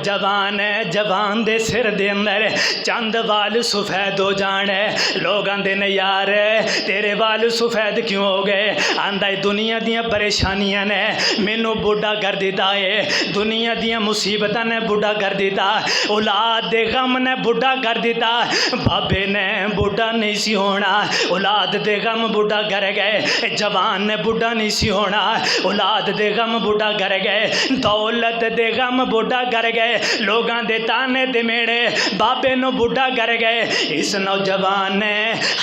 جوان ہے جوان دے سر دے اندر چند وال سفید ہو جان ہے لوگ آندے نے یار تیرے وال سفید کیوں ہو گئے آندا ہے دنیا دیاں پریشانیاں نے مینوں بوڑھا کر دیتا ہے دنیا دیاں مصیبتاں نے بوڑھا کر دیتا اولاد دے غم نے بوڑھا کر دیتا بابے نے بوڑھا نہیں سی ہونا اولاد دے غم بوڑھا کر گئے جوان نے بوڑھا نہیں سی ہونا اولاد دے غم بوڑھا کر گئے دولت دے غم بوڑھا کر گئے لوگاں دے تانے دے میڑے بابے نو بوڑھا کر گئے اس نوجوان نے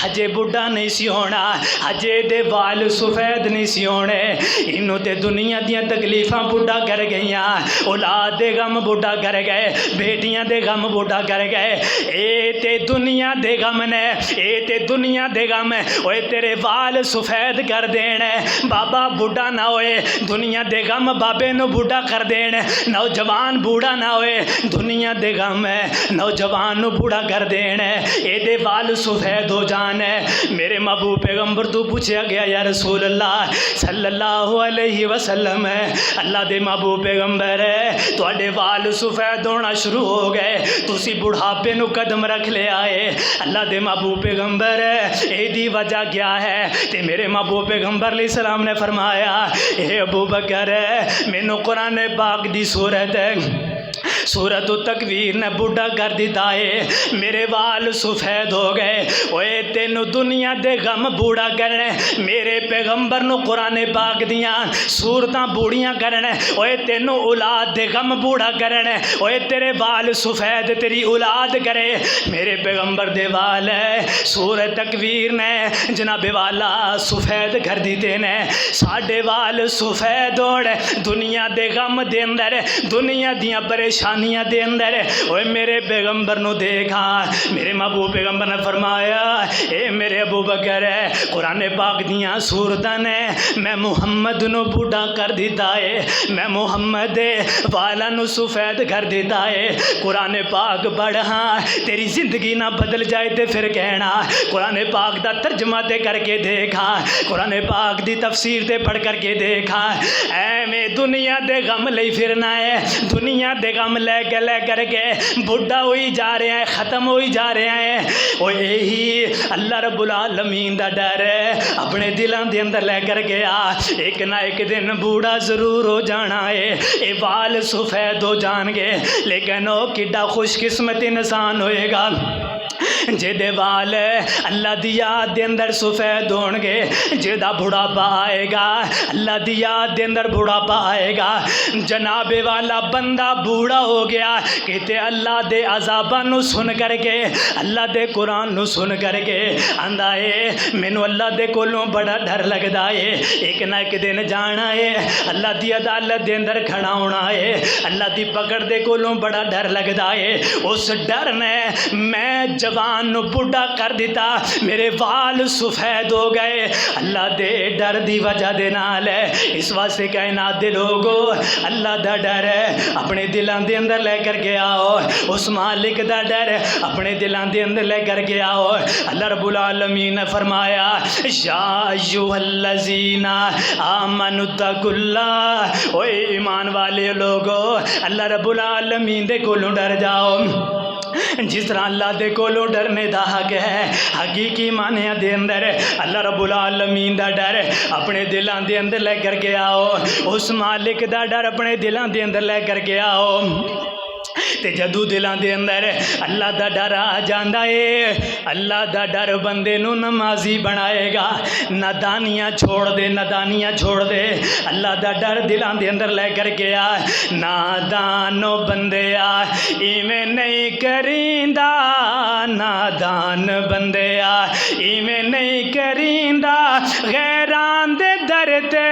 ہجے بوڑھا نہیں سی ہونا ہجے دے وال سفید نہیں سی ہونے انہوں تے دنیا دیاں تکلیفاں بوڑھا کر گئیاں اولاد دے غم بوڑھا کر گئے بیٹیاں دے غم بوڑھا کر گئے اے تے دنیا دے غم نے اے تے دنیا دے غم اوے تیرے وال سفید کر دینے بابا بوڑھا نہ ہوئے دنیا دے غم بابے نو بوڑھا کر دینے نوجوان بوڑھا نہ ہوئے دنیا دے غم نوجوان نو بوڑھا کر دینے اے دے وال سفید ہو جانے میرے محبوب پیغمبر تو پوچھا گیا یا رسول اللہ صلی اللہ علیہ وسلم اللہ دے محبوب پیغمبر تواڈے وال سفید ہونا شروع ہو گئے تسی بڑھاپے نو قدم رکھ لے آئے اللہ دے محبوب پیغمبر اے دی وجہ کیا ہے تے میرے محبوب پیغمبر علیہ السلام نے فرمایا اے ابو بکر مینوں قرآن پاک دی سورۃ التکویر نے بوڑھا کر دیتا ہے میرے وال سفید ہو گئے اوے تینو دنیا دے غم بوڑھا کرنے میرے پیغمبر نو قرآن پاک دیاں سورتاں بوڑھیاں کرنے اوے تینو اولاد دے غم بوڑھا کرنے اوے تیرے وال سفید تیری اولاد کرے میرے پیغمبر دے وال سورۃ تکویر نے جناب والا سفید کر دیتے نے ساڈے وال سفید ہوڑ دنیا دے غم دے اندر دنیا دیاں پریشانیاں دے اندر اوے میرے پیغمبر نو دیکھا میرے محبوب پیغمبر نے فرمایا اے میرے ابو بکر قرآن پاک دیاں سورتاں نے میں محمد نو بوڑھا کر دیتا ہے میں محمد والا نو سفید کر دیتا ہے قرآن پاک پڑھا تیری زندگی نہ بدل جائے تے پھر کہنا قرآن پاک دا ترجمہ تے کر کے دیکھا قرآن پاک دی تفسیر تے پڑھ کر کے دیکھا اے میں دنیا دے غم لئی پھرنا ہے دنیا دے غم لے کر کے بڑھا ہوئی جا رہے ہیں ختم ہوئی جا رہے ہیں وہ یہی اللہ رب العالمین دا ڈر ہے اپنے دلان دے اندر لے کر کے ایک نہ ایک دن بوڑھا ضرور ہو جانا ہے اے وال سفید ہو جان گے لیکن وہ کڈا خوش قسمت انسان ہوئے گا جے دے وال اللہ دی یاد دے اندر سفید ہون گے جے دا بڑھاپا آئے گا اللہ دی یاد دے اندر بڑھاپا آئے گا جناب والا بندہ بوڑھا ہو گیا کہتے اللہ دے عذاباں نو سن کر کے اللہ دے قرآن نو سن کر کے آندا ہے مینوں اللہ دے کولوں بڑا ڈر لگدا ہے ایک نہ ایک دن جانا ہے اللہ دی عدالت دے اندر کھڑا ہونا ہے اللہ دی پکڑ دے کولوں بڑا ڈر لگدا ہے اس ڈر نے میں جوان نو بوڑھا کر دیتا میرے وال سفید ہو گئے اللہ دے ڈر دی وجہ دے نال اس واسطے کائنات دے لوگو اللہ دا ڈر اپنے دلان دے اندر لے کر کے آؤ اس مالک دا ڈر اپنے دلان دے اندر لے کر کے آؤ اللہ رب العالمین نے فرمایا یا ایھا الذین آمنوا اتقوا اللہ اوے ایمان والے لوگو اللہ رب العالمین دے کولوں ڈر جاؤ جس طرح اللہ دے کولوں ڈرنے دا حق ہے حقیقی معنی دے اندر اللہ رب العالمین دا ڈر اپنے دلان دے اندر لے کر کے آؤ اس مالک دا ڈر اپنے دلان دے اندر لے کر کے آؤ تے جدو دلان دے اندر اللہ دا ڈر آ جاندا ہے اللہ دا ڈر بندے نو نمازی بنائے گا نادانیاں چھوڑ دے نادانیاں چھوڑ دے اللہ دا ڈر دلان دے اندر لے کر کے آ نادانو بندے آ ایویں نہیں کریندا نادان بندے آ ایویں نہیں کریندا غیران دے در تے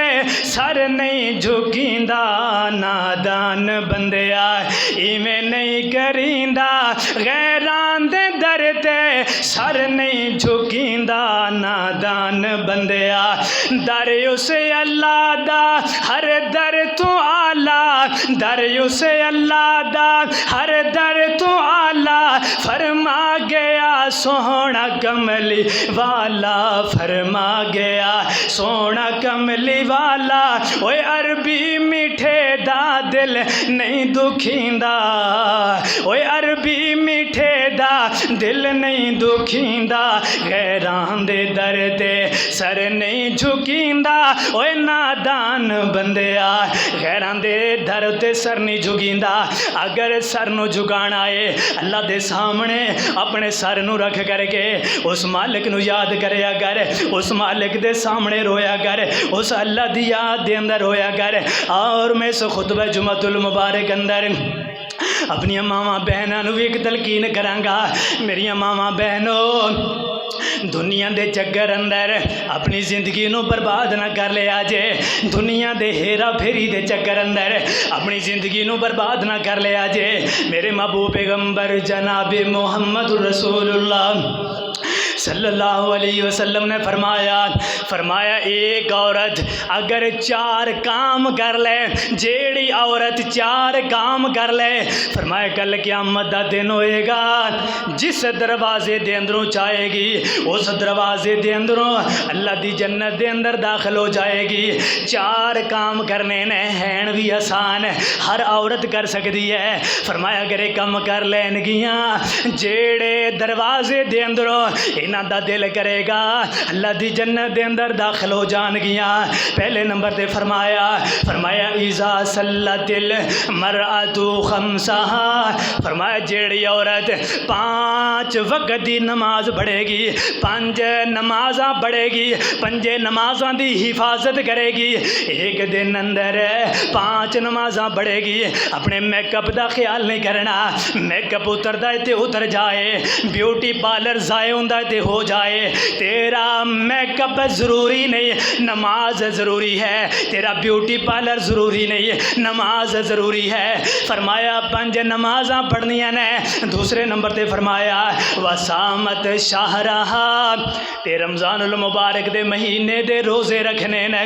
سر نہیں جھکیندا نادان بندے آ ایویں نہیں کریندا غیران دے در تے سر نہیں جھکیندا نادان بندیا در اس اللہ دا ہر در تو آلہ در اس اللہ دا ہر در تو آلہ فرما گیا سونا کملی والا فرما گیا سونا کملی والا اوے عربی میٹھے دا دل نہیں دکھیندا اوے عربی میٹھے دا دل نہیں دکھیندا غیران دے در تے سر نہیں جھکیندا اوے نادان بندیا غیران دے در تے سر نہیں جھکیندا اگر سر نو جھکانا ہے اللہ دے سامنے اپنے سر نو رکھ کر کے اس مالک نو یاد کریا کر اس مالک دے سامنے رویا کر اس اللہ دی یاد دے اندر رویا کر اور میں اس خطبہ جمعۃ المبارک اندر اپنی ماما بہنوں نو بھی ایک تلقین کرانگا میری ماما بہنوں دنیا دے چکر اندر اپنی زندگی نو برباد نہ کر لیا جے دنیا دے ہیرا پھیری دے چکر اندر اپنی زندگی نو برباد نہ کر لیا جے میرے محبوب پیغمبر جناب محمد رسول اللہ صلی اللہ علیہ وسلم نے فرمایا ایک عورت اگر 4 کام کر لے جیڑی عورت 4 کام کر لے فرمایا کل قیامت دا دن ہوئے گا جس دروازے دے اندروں چاہے گی اس دروازے دے اندروں اللہ دی جنت دے اندر داخل ہو جائے گی 4 کام کرنے نے ہیں بھی آسان ہر عورت کر سکتی ہے فرمایا اگر ایک کام کر لین گیاں جیڑے دروازے دے اندروں انہاں دا دل کرے گا اللہ دی جنت دے اندر داخل ہو جان گیاں پہلے نمبر تے فرمایا اذا صلت المرأۃ خمسہا فرمایا جیڑی عورت 5 وقت دی نماز پڑھے گی 5 نمازاں پڑھے گی 5 نمازاں دی حفاظت کرے گی ایک دن اندر 5 نمازاں پڑھے گی اپنے میک اپ دا خیال نہیں کرنا میک اپ اتردا ہے تے اتر جائے بیوٹی پارلر ضائع ہوندا ہے تے ہو جائے تیرا میک اپ ضروری نہیں نماز ضروری ہے تیرا بیوٹی پارلر ضروری نہیں نماز ضروری ہے فرمایا 5 نمازاں پڑھنیاں نے دوسرے نمبر تے فرمایا وسامت شہرہا تے رمضان المبارک دے مہینے دے روزے رکھنے نے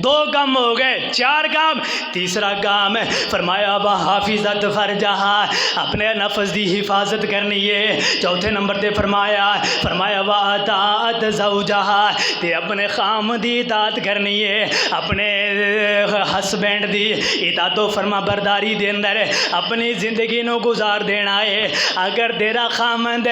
2 کام ہو گئے 4 کام تیسرا کام فرمایا وحافظت فرجہا اپنے نفس دی حفاظت کرنی ہے چوتھے نمبر تے فرمایا واطاعت زوجہا تے اپنے خام دی اطاعت کرنی ہے اپنے ہسبینڈ دی اطاعت و فرما برداری دے اندر اپنی زندگی نو گزار دینا ہے اگر تیرا خامند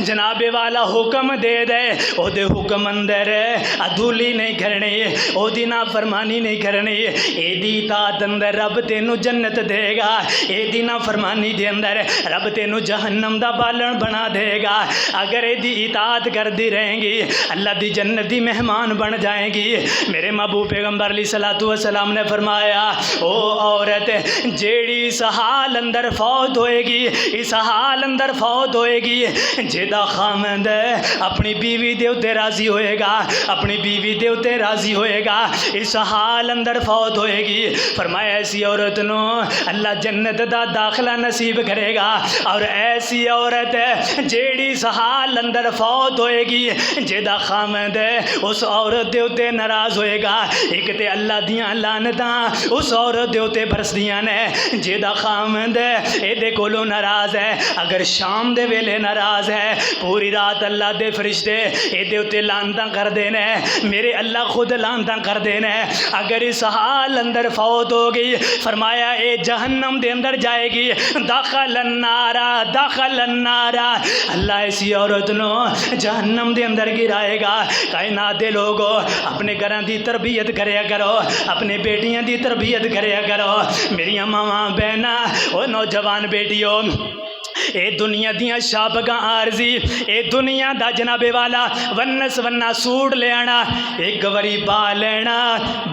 جناب والا حکم دے دے او دے حکم اندر ادھولی نہیں کرنی او دی نافرمانی نہیں کرنی اے دی اطاعت اندر رب تینو جنت دے گا اے دی نافرمانی دے اندر رب تینو جہنم دا بالن بنا دے گا اگر اے دی اطاعت کر دی رہیں گی اللہ دی جنت دی مہمان بن جائیں گی میرے محبوب پیغمبر علیہ الصلوۃ والسلام نے فرمایا او عورت جیڑی اس حال اندر فوت ہوئے گی اس حال اندر فوت ہوئے گی جیدہ خامند اپنی بیوی دے اتے راضی ہوئے گا اپنی بیوی دے اتے راضی ہوئے گا اس حال اندر فوت ہوئے گی فرمایا ایسی عورت نو اللہ جنت دا داخلہ نصیب کرے گا اور ایسی عورت جیڑی اس حال اندر فوت ہوئے گی جیدہ خامد اس عورت دے اتے ناراض ہوئے گا ایک تے اللہ دیاں لعنتاں اس عورت دے اتے برس دیاں نے جیدہ خامد اے دے کولو ناراض ہے اگر شام دے ویلے ناراض ہے پوری رات اللہ دے فرشتے اے دے اتے لعنتاں کر دینے میرے اللہ خود لعنتاں کر دینے اگر اس حال اندر فوت ہو گئی فرمایا اے جہنم دے اندر جائے گی داخل النارا اللہ ایسی عورت نو جہنم دے اندر گرائے گا کائنات دے لوگو اپنے گھراں دی تربیت کریا کرو اپنے بیٹیاں دی تربیت کریا کرو میریاں ماواں بہناں او نوجوان بیٹیوں اے دنیا دیاں شابگاں عارضی اے دنیا دا جناب والا ونس ونہ سوٹ لے آنا ایک وری پا لینا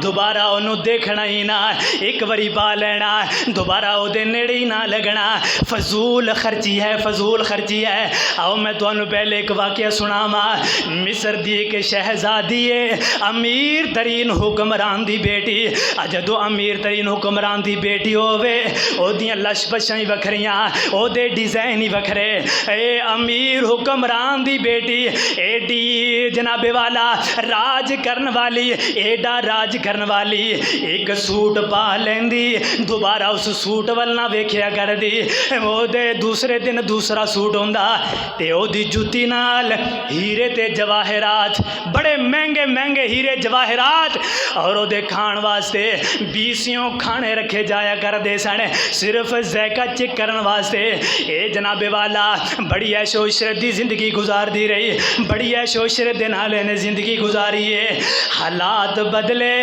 دوبارہ انہوں دیکھنا ہی نہ ایک وری پا لینا دوبارہ او دے نیڑے ہی نہ لگنا فضول خرچی ہے آؤ میں تو انہوں پہلے ایک واقعہ سناما مصر دی ایک شہزادی ہے امیر ترین حکمران دی بیٹی جدو امیر ترین حکمران دی بیٹی ہوئے او دیاں لش پشائیں وکھریاں او دے ڈیزائن ذہن ہی وکھرے اے امیر حکمران دی بیٹی ایڈی جناب والا راج کرن والی ایڈا راج کرن والی ایک سوٹ پا لیندی دوبارہ اس سوٹ ول نہ ویکھیا کر دی وہ دے دوسرے دن دوسرا سوٹ ہوندا تے او دی جُتی نال ہیرے تے جواہرات بڑے مہنگے مہنگے ہیرے جواہرات اور او دے کھان واسطے 20 کھانے رکھے جایا کر دے سن صرف ذائقہ چیک کرن واسطے اے جناب والا بڑی عیش و عشرت دی زندگی گزار دی رہی بڑی عیش و عشرت دے نال نے زندگی گزاری ہے حالات بدلے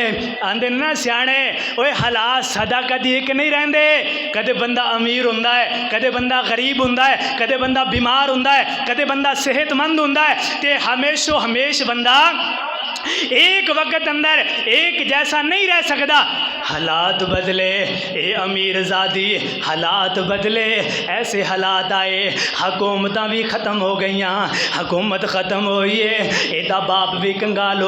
آندے نا سیانے اوے حالات سدا کدی ایک نہیں رہندے کدے بندہ امیر ہوندا ہے کدے بندہ غریب ہوندا ہے کدے بندہ بیمار ہوندا ہے کدے بندہ صحت مند ہوندا ہے تے ہمیشہ ہمیش بندہ ایک وقت اندر ایک جیسا نہیں رہ سکتا حالات بدلے اے امیر زادی حالات بدلے ایسے حالات آئے حکومتاں بھی ختم ہو گئیاں حکومت ختم ہوئی ہے ایدا باپ بھی کنگال ہو